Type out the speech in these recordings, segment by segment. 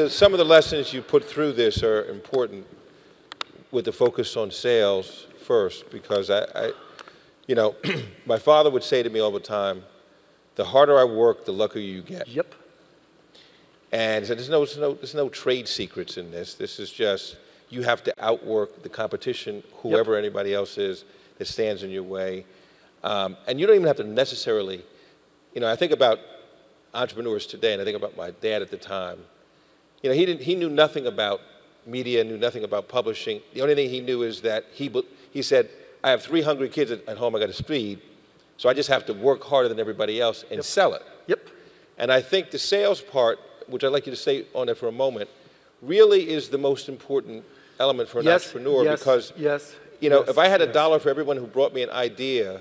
Some of the lessons you put through this are important with the focus on sales first, because you know, my father would say to me all the time, the harder I work, the luckier you get. Yep. And he said, there's no trade secrets in this. This is just, you have to outwork the competition, whoever anybody else is that stands in your way. And you don't even have to necessarily, you know, I think about entrepreneurs today, and I think about my dad at the time. You know, he knew nothing about media, knew nothing about publishing. The only thing he knew is that he said, I have 3 hungry kids at home I got to feed, so I just have to work harder than everybody else and sell it. Yep. And I think the sales part, which I'd like you to stay on it for a moment, really is the most important element for an entrepreneur, because you know, if I had $1 for everyone who brought me an idea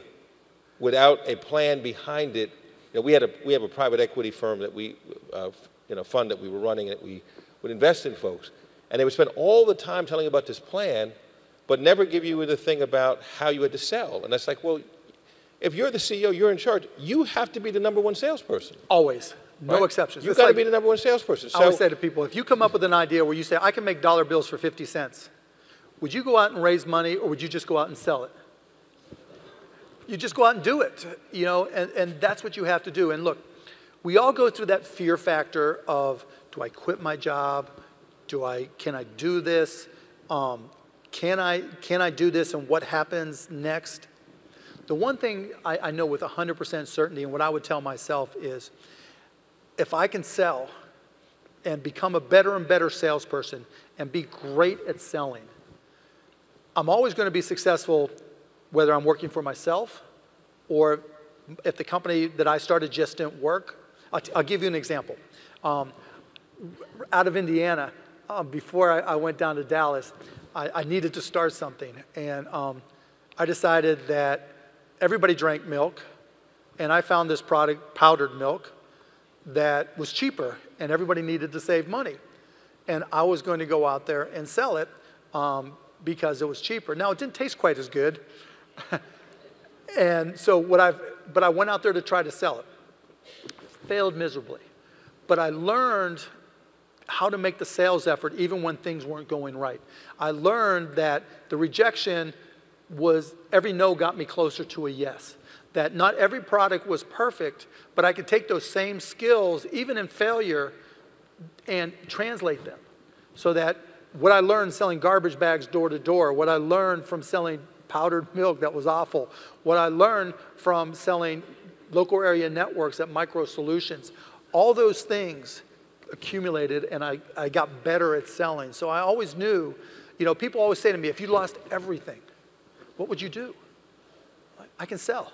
without a plan behind it, you know, we have a private equity firm that we, you know, fund that we were running, and that we would invest in folks, and they would spend all the time telling you about this plan, but never give you the thing about how you had to sell. And that's like, well, if you're the CEO, you're in charge, you have to be the #1 salesperson. Always. No exceptions. You've got to be the #1 salesperson. I always say to people, if you come up with an idea where you say, I can make dollar bills for 50 cents, would you go out and raise money, or would you just go out and sell it? You just go out and do it, you know, and that's what you have to do. And look, we all go through that fear factor of, do I quit my job? Can I do this? Can I do this, and what happens next? The one thing I know with 100% certainty, and what I would tell myself is, if I can sell and become a better and better salesperson and be great at selling, I'm always going to be successful whether I'm working for myself or if the company that I started just didn't work. I'll give you an example. Out of Indiana, before I went down to Dallas, I needed to start something. And I decided that everybody drank milk, and I found this product, powdered milk, that was cheaper, and everybody needed to save money. And I was going to go out there and sell it because it was cheaper. Now, it didn't taste quite as good. And so but I went out there to try to sell it. Failed miserably. But I learned how to make the sales effort even when things weren't going right. I learned that the rejection was, every no got me closer to a yes. That not every product was perfect, but I could take those same skills, even in failure, and translate them. So that what I learned selling garbage bags door to door, what I learned from selling powdered milk that was awful, what I learned from selling local area networks at Micro Solutions, all those things accumulated, and I got better at selling. So I always knew, you know, people always say to me, if you lost everything, what would you do? I can sell.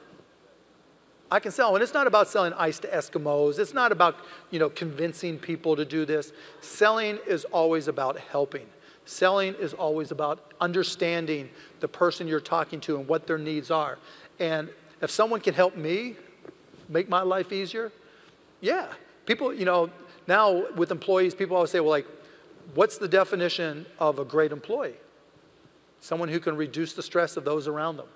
I can sell. And it's not about selling ice to Eskimos. It's not about, you know, convincing people to do this. Selling is always about helping. Selling is always about understanding the person you're talking to and what their needs are. And if someone can help me make my life easier, yeah. People, you know, now with employees, people always say, well, like, what's the definition of a great employee? Someone who can reduce the stress of those around them.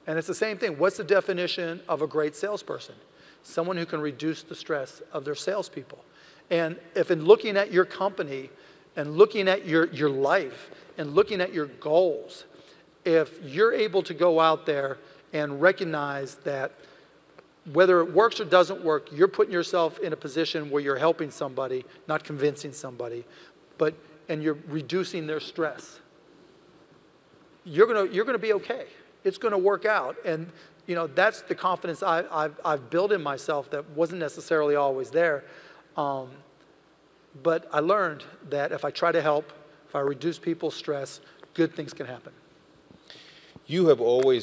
And it's the same thing. What's the definition of a great salesperson? Someone who can reduce the stress of their salespeople. And if in looking at your company and looking at your life and looking at your goals, if you're able to go out there and recognize that whether it works or doesn't work, you're putting yourself in a position where you're helping somebody, not convincing somebody, and you're reducing their stress, you're gonna be okay. It's gonna work out. And you know, that's the confidence I've built in myself that wasn't necessarily always there. But I learned that if I try to help, if I reduce people's stress, good things can happen. You have always